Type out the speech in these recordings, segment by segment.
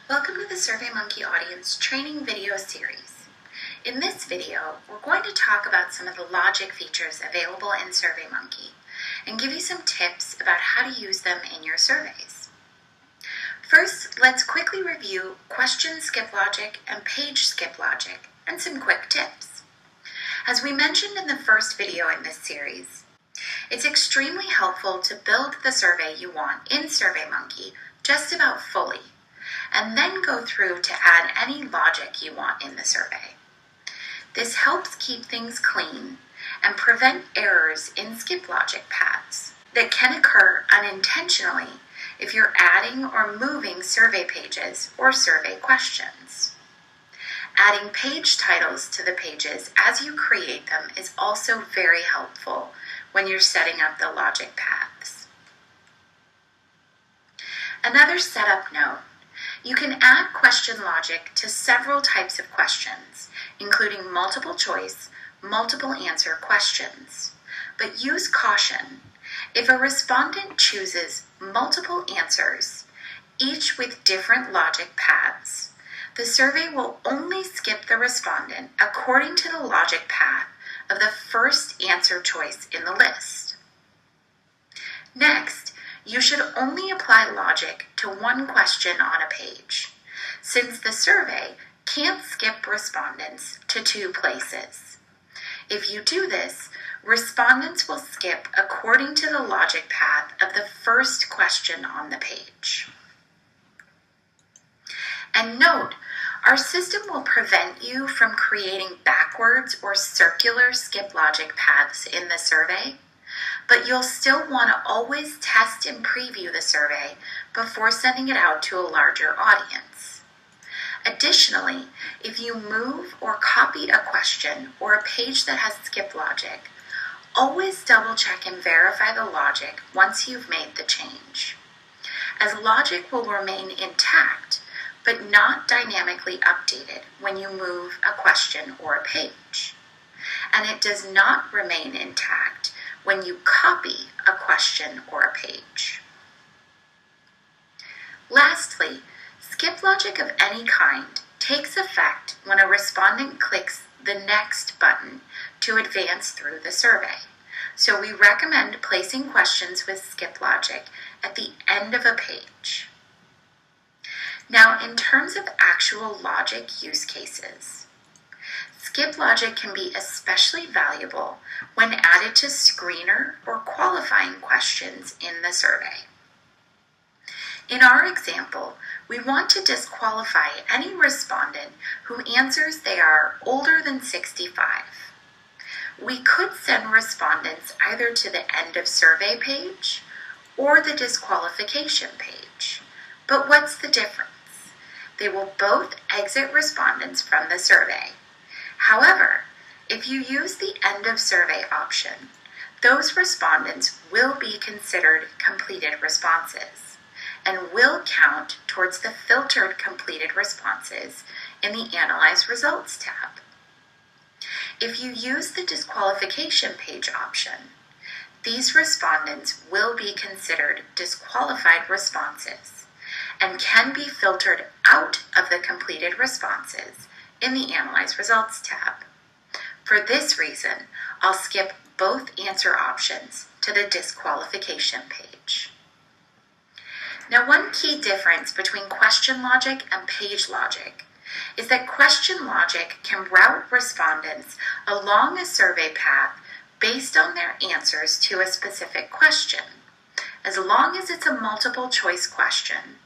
Welcome to the SurveyMonkey Audience Training Video Series. In this video, we're going to talk about some of the logic features available in SurveyMonkey and give you some tips about how to use them in your surveys. First, let's quickly review question skip logic and page skip logic and some quick tips. As we mentioned in the first video in this series, it's extremely helpful to build the survey you want in SurveyMonkey just about fully, and then go through to add any logic you want in the survey. This helps keep things clean and prevent errors in skip logic paths that can occur unintentionally if you're adding or moving survey pages or survey questions. Adding page titles to the pages as you create them is also very helpful when you're setting up the logic paths. Another setup note: you can add question logic to several types of questions, including multiple choice, multiple answer questions. But use caution. If a respondent chooses multiple answers, each with different logic paths, the survey will only skip the respondent according to the logic path of the first answer choice in the list. Next, you should only apply logic to one question on a page, since the survey can't skip respondents to two places. If you do this, respondents will skip according to the logic path of the first question on the page. And note, our system will prevent you from creating backwards or circular skip logic paths in the survey, but you'll still want to always test and preview the survey before sending it out to a larger audience. Additionally, if you move or copy a question or a page that has skip logic, always double check and verify the logic once you've made the change, as logic will remain intact but not dynamically updated when you move a question or a page, and it does not remain intact when you copy a question or a page. Lastly, skip logic of any kind takes effect when a respondent clicks the Next button to advance through the survey, so we recommend placing questions with skip logic at the end of a page. Now, in terms of actual logic use cases, skip logic can be especially valuable when added to screener or qualifying questions in the survey. In our example, we want to disqualify any respondent who answers they are older than 65. We could send respondents either to the end of survey page or the disqualification page. But what's the difference? They will both exit respondents from the survey. However, if you use the end of survey option, those respondents will be considered completed responses and will count towards the filtered completed responses in the Analyze Results tab. If you use the disqualification page option, these respondents will be considered disqualified responses and can be filtered out of the completed responses in the Analyze Results tab. For this reason, I'll skip both answer options to the disqualification page. Now, one key difference between question logic and page logic is that question logic can route respondents along a survey path based on their answers to a specific question, as long as it's a multiple choice question,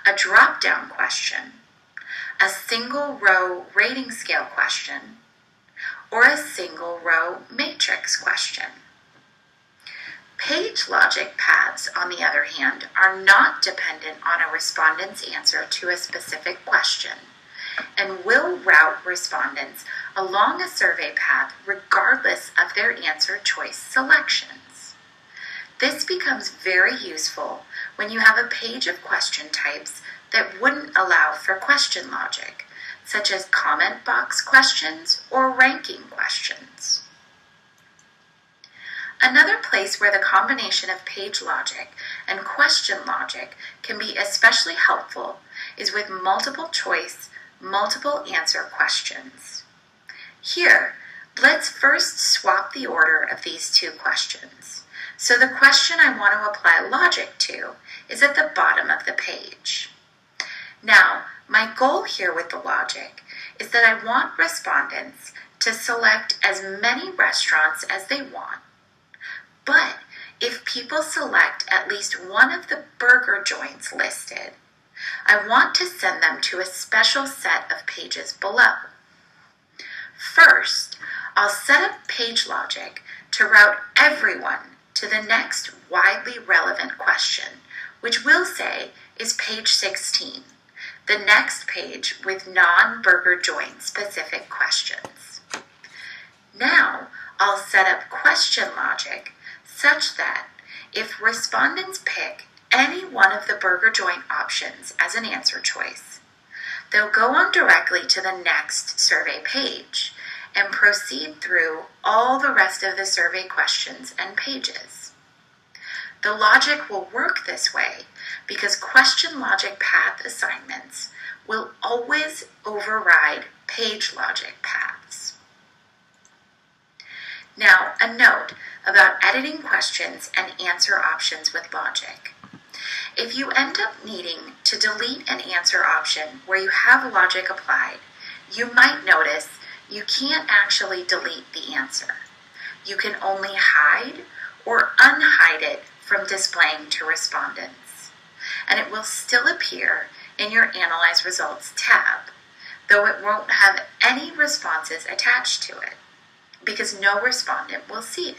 a drop-down question, a single row rating scale question, or a single row matrix question. Page logic paths, on the other hand, are not dependent on a respondent's answer to a specific question and will route respondents along a survey path regardless of their answer choice selections. This becomes very useful when you have a page of question types that wouldn't allow for question logic, such as comment box questions or ranking questions. Another place where the combination of page logic and question logic can be especially helpful is with multiple choice, multiple answer questions. Here, let's first swap the order of these two questions. So the question I want to apply logic to is at the bottom of the page. Now, my goal here with the logic is that I want respondents to select as many restaurants as they want. But if people select at least one of the burger joints listed, I want to send them to a special set of pages below. First, I'll set up page logic to route everyone to the next widely relevant question, which we'll say is page 16, the next page with non-burger joint specific questions. Now, I'll set up question logic such that if respondents pick any one of the burger joint options as an answer choice, they'll go on directly to the next survey page and proceed through all the rest of the survey questions and pages. The logic will work this way because question logic path assignments will always override page logic paths. Now, a note about editing questions and answer options with logic. If you end up needing to delete an answer option where you have logic applied, you might notice you can't actually delete the answer. You can only hide or unhide it from displaying to respondents, and it will still appear in your Analyze Results tab, though it won't have any responses attached to it, because no respondent will see it.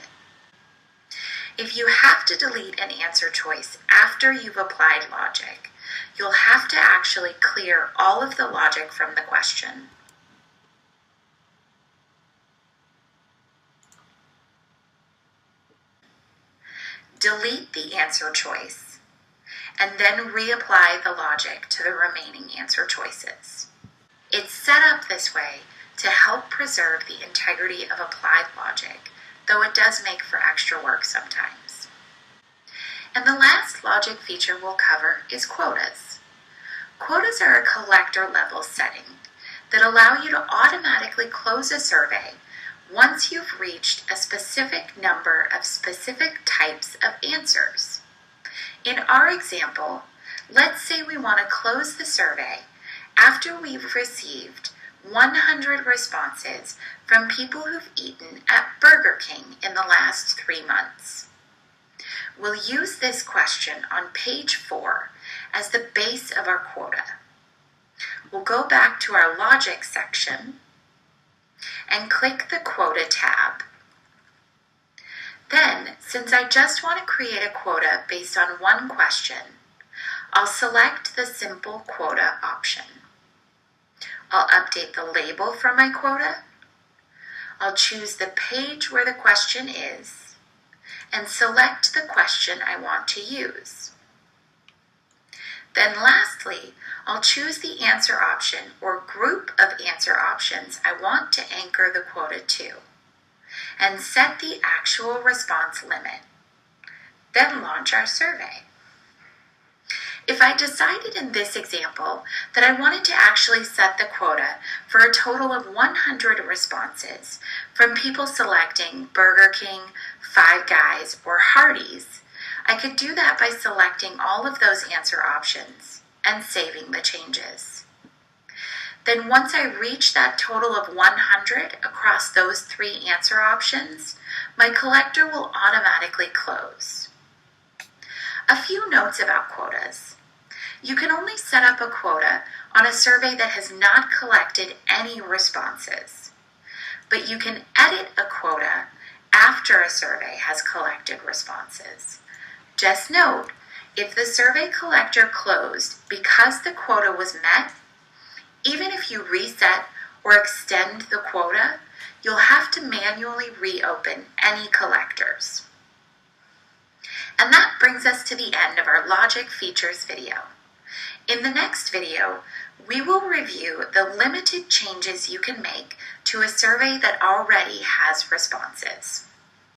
If you have to delete an answer choice after you've applied logic, you'll have to actually clear all of the logic from the question. Delete the answer choice, and then reapply the logic to the remaining answer choices. It's set up this way to help preserve the integrity of applied logic, though it does make for extra work sometimes. And the last logic feature we'll cover is quotas. Quotas are a collector level setting that allow you to automatically close a survey once you've reached a specific number of specific types of answers. In our example, let's say we want to close the survey after we've received 100 responses from people who've eaten at Burger King in the last 3 months. We'll use this question on page 4 as the base of our quota. We'll go back to our logic section and click the quota tab. Then, since I just want to create a quota based on one question, I'll select the simple quota option. I'll update the label for my quota. I'll choose the page where the question is and select the question I want to use. Then lastly, I'll choose the answer option or group of answer options I want to anchor the quota to and set the actual response limit. Then launch our survey. If I decided in this example that I wanted to actually set the quota for a total of 100 responses from people selecting Burger King, Five Guys, or Hardee's, I could do that by selecting all of those answer options and saving the changes. Then once I reach that total of 100 across those 3 answer options, my collector will automatically close. A few notes about quotas. You can only set up a quota on a survey that has not collected any responses, but you can edit a quota after a survey has collected responses. Just note, if the survey collector closed because the quota was met, even if you reset or extend the quota, you'll have to manually reopen any collectors. And that brings us to the end of our logic features video. In the next video, we will review the limited changes you can make to a survey that already has responses.